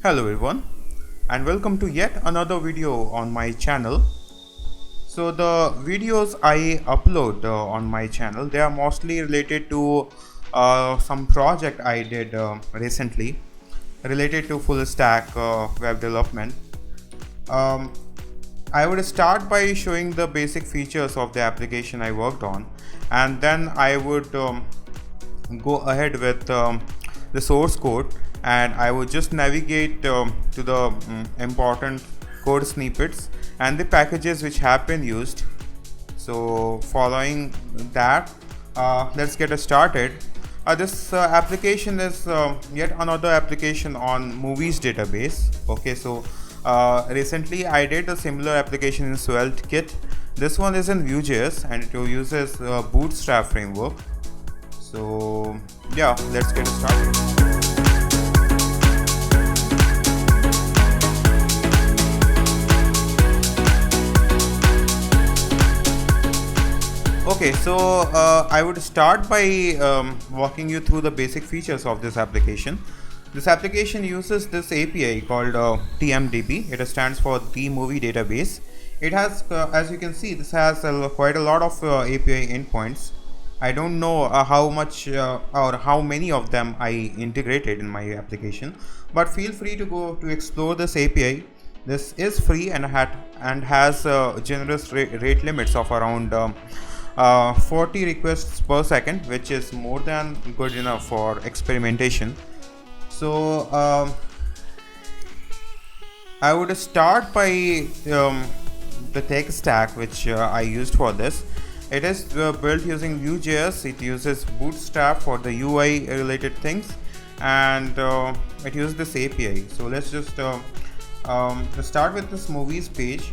Hello everyone and welcome to yet another video on my channel. So the videos I upload on my channel, they are mostly related to some project I did recently related to full stack web development. I would start by showing the basic features of the application I worked on, and then I would go ahead with the source code, and I would just navigate to the important code snippets and the packages which have been used. So following that, let's get started. This application is yet another application on movies database. Okay, so recently I did a similar application in Sveltekit. This one is in Vue.js and it uses Bootstrap framework. So yeah, let's get started. Okay, so I would start by walking you through the basic features of this application. This application uses this API called TMDB. It stands for the movie database. It has, as you can see, this has quite a lot of API endpoints. I don't know how much or how many of them I integrated in my application, but feel free to go to explore this API. This is free and has generous rate limits of around 40 requests per second, which is more than good enough for experimentation. So I would start by the tech stack which I used for this. It is built using Vue.js. It uses Bootstrap for the UI related things, and it uses this API. So let's just start with this movies page.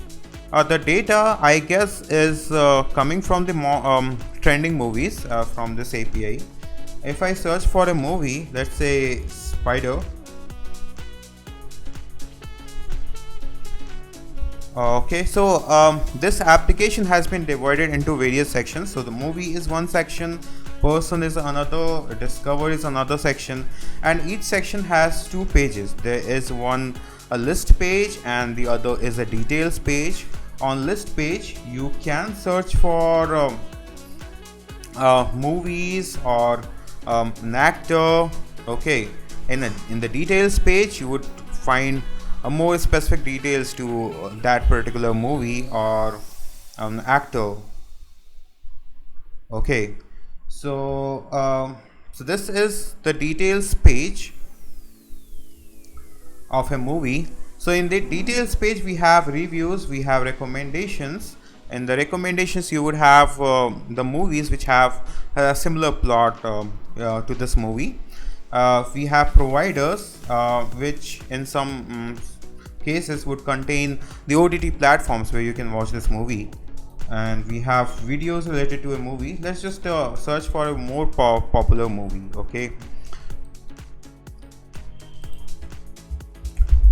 The data, I guess, is coming from the trending movies from this API. If I search for a movie, let's say Spider. Okay, so this application has been divided into various sections. So the movie is one section, person is another, discover is another section, and each section has two pages. There is one a list page and the other is a details page. On list page, you can search for movies or an actor. Okay, in the details page, you would find more specific details to that particular movie or an actor. Okay, so so this is the details page of a movie. So in the details page, we have reviews, we have recommendations. In the recommendations, you would have the movies which have a similar plot to this movie. We have providers, which in some cases would contain the OTT platforms where you can watch this movie. And we have videos related to a movie. Let's just search for a more popular movie. Okay,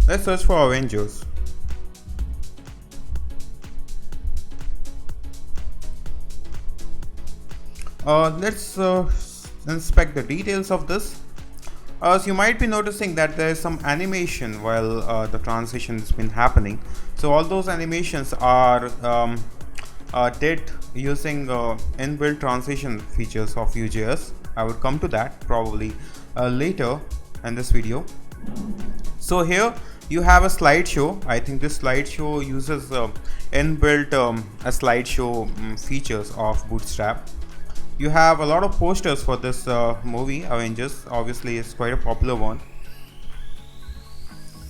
let's search for Avengers. Let's inspect the details of this. So you might be noticing that there is some animation while the transition has been happening. So all those animations are did using inbuilt transition features of Vue.js. I would come to that probably later in this video. So here you have a slideshow. I think this slideshow uses inbuilt a slideshow features of Bootstrap. You have a lot of posters for this movie Avengers. Obviously it's quite a popular one.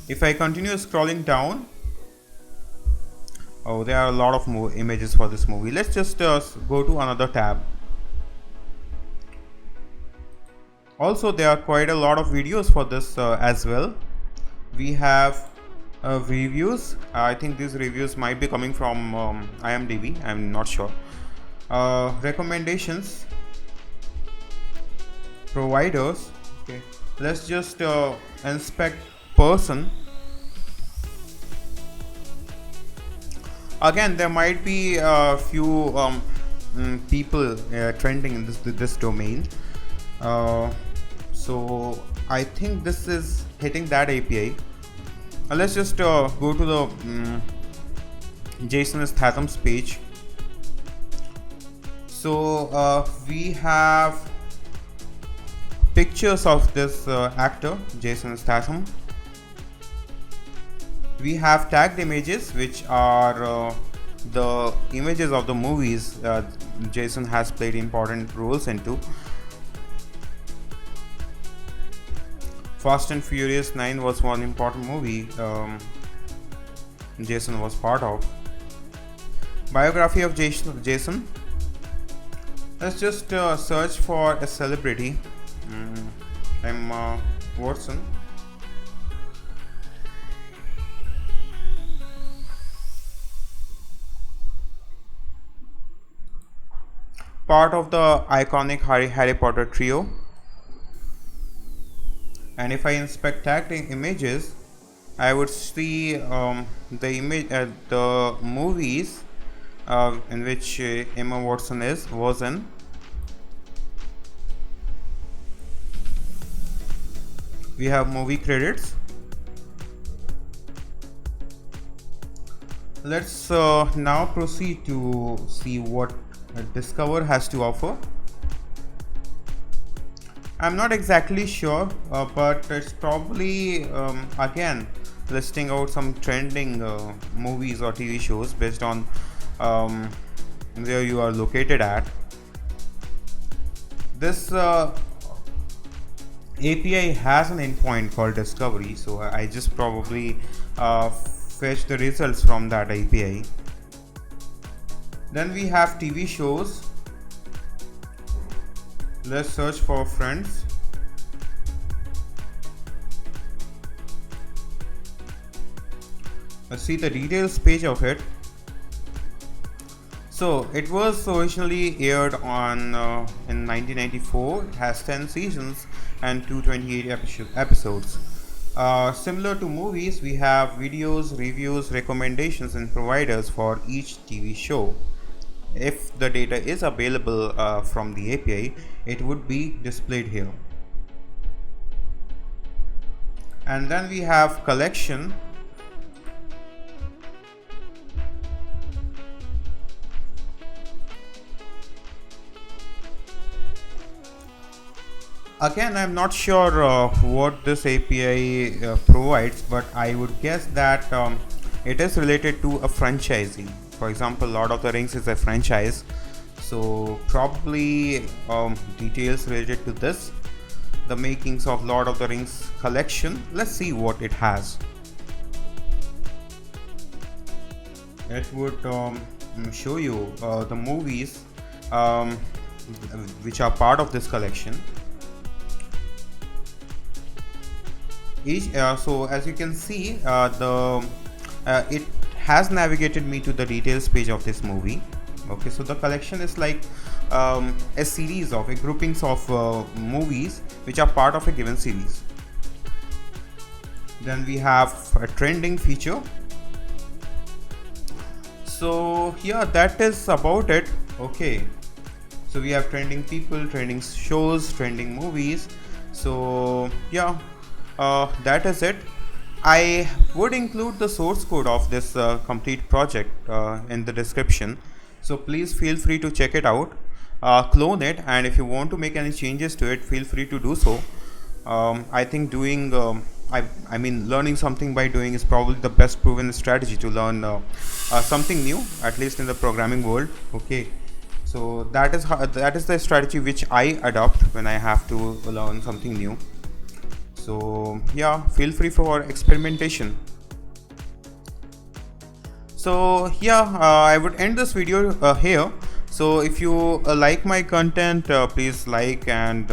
If I continue scrolling down, oh, there are a lot of more images for this movie. Let's just go to another tab. Also, there are quite a lot of videos for this as well. We have reviews. I think these reviews might be coming from IMDB. I'm not sure. Recommendations, providers. Okay, let's just inspect person. Again, there might be a few people trending in this domain. So I think this is hitting that API. Let's just go to the Jason Statham's page. So we have pictures of this actor Jason Statham. We have tagged images, which are the images of the movies Jason has played important roles into. Fast and Furious 9 was one important movie Jason was part of. Biography of Jason. Let's just search for a celebrity. Emma Watson. Part of the iconic Harry Potter trio. And if I inspect tagged images, I would see the movies in which Emma Watson was in. We have movie credits. Let's now proceed to see what Discover has to offer. I'm not exactly sure, but it's probably again listing out some trending movies or TV shows based on where you are located at. This API has an endpoint called Discovery, so I just probably fetch the results from that API. Then we have TV shows. Let's search for Friends. Let's see the details page of it. So it was originally aired on in 1994. It has 10 seasons and 228 episodes. Similar to movies, we have videos, reviews, recommendations, and providers for each TV show. If the data is available from the API, it would be displayed here. And then we have collection. Again, I'm not sure what this API provides, but I would guess that it is related to a franchising. For example, Lord of the Rings is a franchise, so probably details related to this, the makings of Lord of the Rings collection. Let's see what it has. It would show you the movies which are part of this collection. So as you can see, it has navigated me to the details page of this movie. Okay, so the collection is like a series of groupings of movies which are part of a given series. Then we have a trending feature. So yeah, that is about it. Okay, so we have trending people, trending shows, trending movies. So yeah, that is it. I would include the source code of this complete project in the description, so please feel free to check it out, clone it, and if you want to make any changes to it, feel free to do so. I think doing I mean learning something by doing is probably the best proven strategy to learn something new, at least in the programming world. Okay, so that is the strategy which I adopt when I have to learn something new. So yeah, feel free for experimentation. So yeah, I would end this video here. So if you like my content, please like and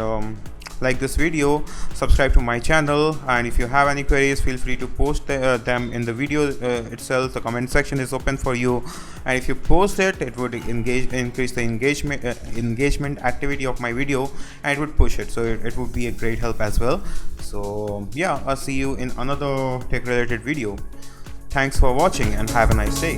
like this video, subscribe to my channel, and if you have any queries, feel free to post them in the video itself. The comment section is open for you, and if you post it, it would increase the engagement activity of my video, and it would push it, so it would be a great help as well. So yeah, I'll see you in another tech related video. Thanks for watching and have a nice day.